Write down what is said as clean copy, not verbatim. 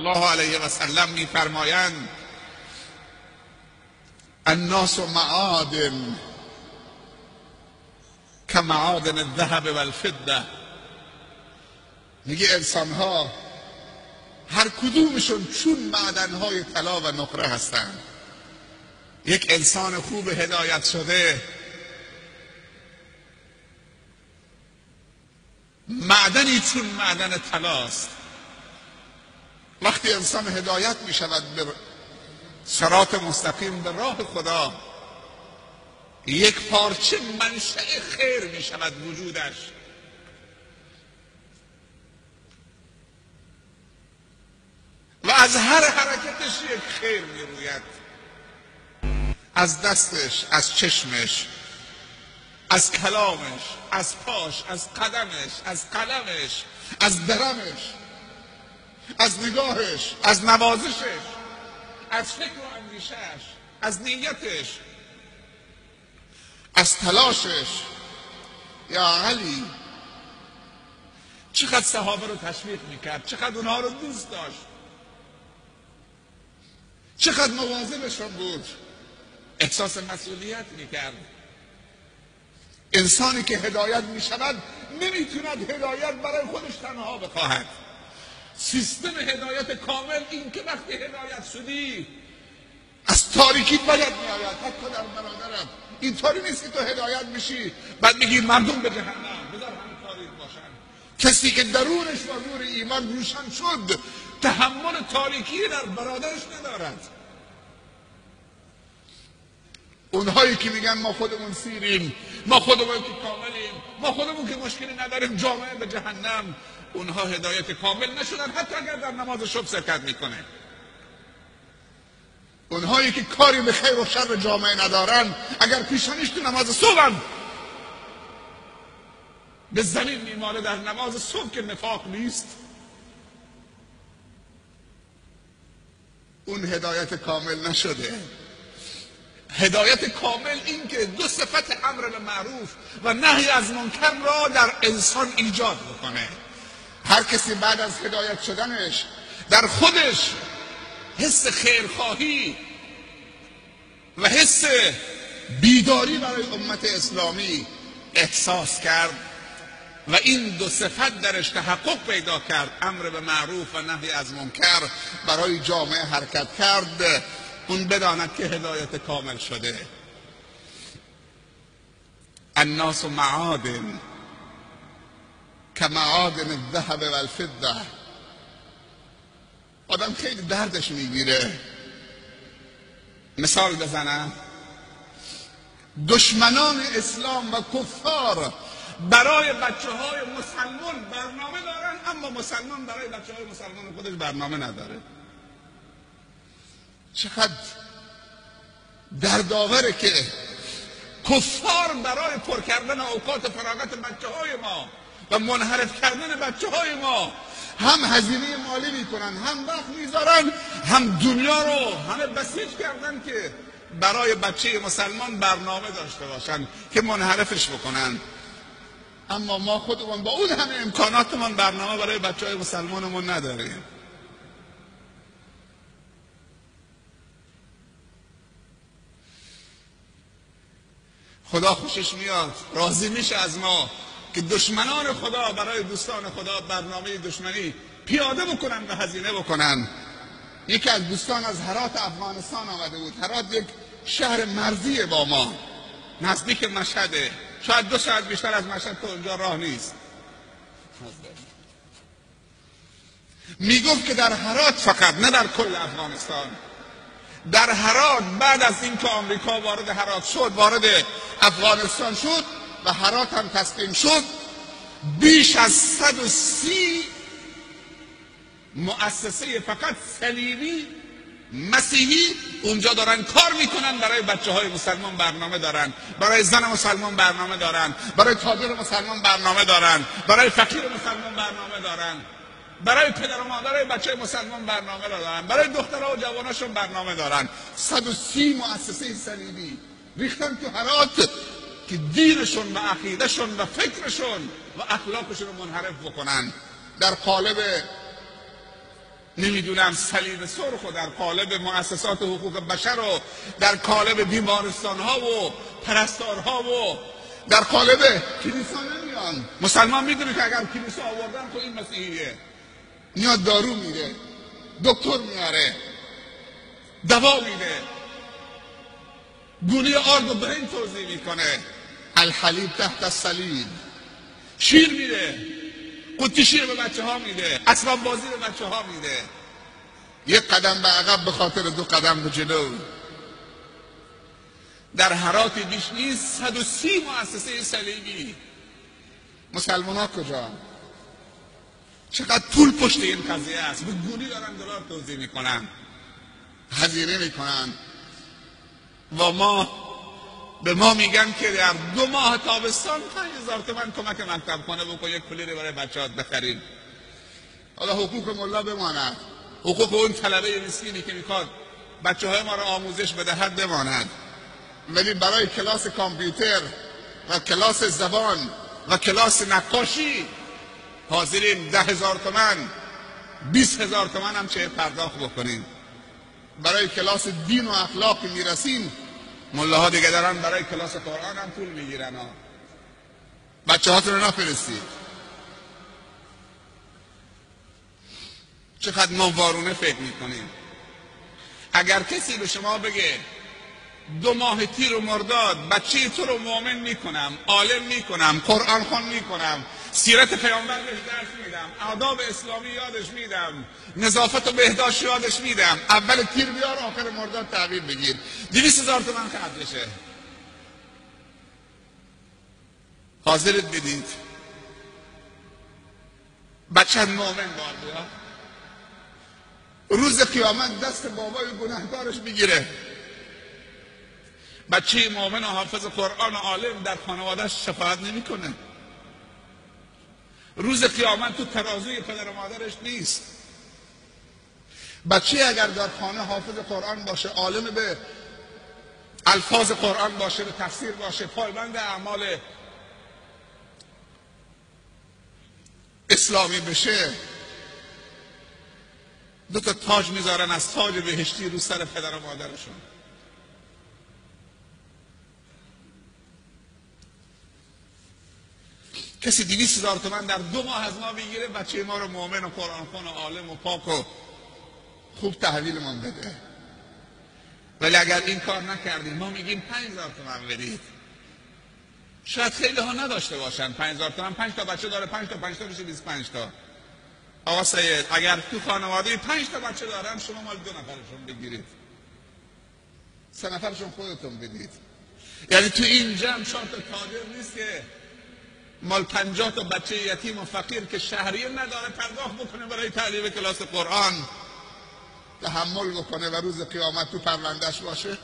الله علیه و سلم میفرمایند الناس معادن کمعادن الذهب والفضه. میگه انسان ها هر کدومشون چون معدنهای طلا و نقره هستند. یک انسان خوب هدایت شده معدنی چون معدن طلاست. وقتی انسان هدایت می شود به صراط مستقیم به راه خدا، یک پارچه منشأ خیر می شود وجودش. و از هر حرکتش یک خیر می روید، از دستش، از چشمش، از کلامش، از پاش، از قدمش، از قلمش، از درمش، از نگاهش، از نوازشش، از فکر و اندیشش، از نیتش، از تلاشش. یا علی چقدر صحابه رو تشویق میکرد، چقدر اونها رو دوست داشت، چقدر مواظبشون بود، احساس مسئولیت میکرد. انسانی که هدایت میشود نمیتوند هدایت برای خودش تنها بخواهد. سیستم هدایت کامل این که وقتی هدایت شدی از تاریکی باید میآید. حتی در برادرت اینطوری نیست که تو هدایت میشی بعد میگی مردم به جهنم، بذار همه تاریک باشن. کسی که درونش با نور ایمان روشن شد تحمل تاریکی در برادرش ندارد. اونهایی که میگن ما خودمون سیریم، ما خودمون که کاملیم، ما خودمون که مشکلی نداریم، جامعه به جهنم، اونها هدایت کامل نشدن حتی اگر در نماز صبح شرکت میکنه. اونهایی که کاری به خیر و شر جامعه ندارن اگر پیشانیش تو نماز صبح به زمین میماله در نماز صبح که نفاق نیست، اون هدایت کامل نشده. هدایت کامل این که دو صفت امر به معروف و نهی از منکر را در انسان ایجاد بکنه. هر کسی بعد از هدایت شدنش در خودش حس خیرخواهی و حس بیداری برای امت اسلامی احساس کرد و این دو صفت درش تحقق پیدا کرد، امر به معروف و نهی از منکر، برای جامعه حرکت کرد، اون بداند که هدایت کامل شده. الناس معادن کمعادن الذهب والفضه. آدم خیلی دردش میگیره. مثال بزنم، دشمنان اسلام و کفار برای بچه های مسلمان برنامه دارن، اما مسلمان برای بچه های مسلمان خودش برنامه نداره. چقدر دردآوره که کفار برای پر کردن اوقات فراغت بچه های ما و منحرف کردن بچه های ما هم هزینه مالی میکنن، هم وقت میذارن، هم دنیا رو همه بسیج کردن که برای بچه مسلمان برنامه داشته باشن که منحرفش بکنن. اما ما خودمون با اون همه امکاناتمون برنامه برای بچه های مسلمانمون نداریم. خدا خوشش میاد، راضی میشه از ما که دشمنان خدا برای دوستان خدا برنامه دشمنی پیاده بکنن و هزینه بکنن. یکی از دوستان از هرات افغانستان آمده بود. هرات یک شهر مرزیه با ما، نزدیک مشهده، شاید 2 ساعت بیشتر از مشهد تا اونجا راه نیست. میگفت که در هرات فقط، نه در کل افغانستان، در هرات بعد از این که آمریکا وارد هرات شد، وارد افغانستان شد و هرات هم تسلیم شد، بیش از 130 مؤسسه فقط صلیبی مسیحی اونجا دارن کار میکنن، برای بچه های مسلمان برنامه دارن، برای زن مسلمان برنامه دارن، برای تاجر مسلمان برنامه دارن، برای فقیر مسلمان برنامه دارن، برای پدر و مادر بچه مسلمان برنامه دارن، برای دخترها و جواناشون برنامه دارن. 130 مؤسسه صلیبی ریختن تو هرات که دینشون و عقیدهشون و فکرشون و اخلاقشون رو منحرف بکنن. در قالب نمیدونم صلیب سرخ و در قالب مؤسسات حقوق بشر و در قالب بیمارستان ها و پرستارها و در قالب کلیسا نمیان. مسلمان میدونه که اگر کلیسا آوردن تو این مسیحیه، میاد دارو میده، دکتر میاره، دوا میده، گونه آرد و برنج توزیع میکنه، الحلیب تحت الصلیب، شیر میده، قوطی شیر به بچه ها میده، اسباب بازی به بچه ها میده. یک قدم به عقب به خاطر 2 قدم به جلو. در هرات بیش نیست 130 مؤسسه صلیبی. مسلمان ها کجا؟ چقدر پول پشت این قضیه است. به گونی دارن دلار توزیع میکنن، هزینه میکنن و به ما میگن که در 2 ماه تابستان 5000 تومان کمک مکتب خانه بکن، یک کولر برای بچه‌هات بخرید. حالا حقوق ملا بماند، حقوق اون طلبه مسکینی که میخواد بچه‌های ما را آموزش بدهد بماند، ولی برای کلاس کامپیوتر و کلاس زبان و کلاس نقاشی حاضرین 10,000 تومان 20,000 تومان هم چه پرداخت بکنیم. برای کلاس دین و اخلاق میرسیم، ملاها دیگه دارن برای کلاس قرآن هم پول میگیرن. بچه هاتون رو نفرستید. چقدر ما وارونه فکر میکنیم. اگر کسی به شما بگه 2 ماه تیر و مرداد بچه تو رو مؤمن میکنم، عالم میکنم، قرآن خوان میکنم، سیرت پیامبر بهش درس میدم، آداب اسلامی یادش میدم، نظافت و بهداشت یادش میدم، اول تیر بیار آخر مرداد تحویل بگیر، 200,000 تومان خرجشه. حاضرت بدید بچه مؤمن بار بیاد، روز قیامت دست بابای گناهکارش میگیره. بچه مؤمن و حافظ قرآن و عالم در خانوادهش شفاعت نمیکنه. روز قیامت تو ترازوی پدر و مادرش نیست. بچه اگر در خانه حافظ قرآن باشه، عالم به الفاظ قرآن باشه، به تفسیر باشه، پایبند اعمال اسلامی بشه، 2 تا تاج میذارن از تاج بهشتی رو سر پدر و مادرشون. کسی 200,000 تومان در 2 ماه از ما بگیره، بچه ما رو مؤمن و قرآن خوان و عالم و پاک و خوب تحویلمان بده. ولی اگر این کار نکردیم، ما میگیم 5,000 تومان بدید. شاید خیلی ها نداشته باشن 5,000 تومان. 5 تا بچه داره، 5 تا 5 تا میشه 25 تا. آقا سید اگر تو خانواده 5 تا بچه دارن، شما مال 2 نفرشون بگیرید، 3 نفرشون خودتون بدید. یعنی تو این جمع شرط تاجر نیست که مال 50 تا بچه یتیم و فقیر که شهریه نداره پرداخت بکنه برای تعلیم کلاس قرآن، تحمل بکنه و روز قیامت تو پروندهش باشه.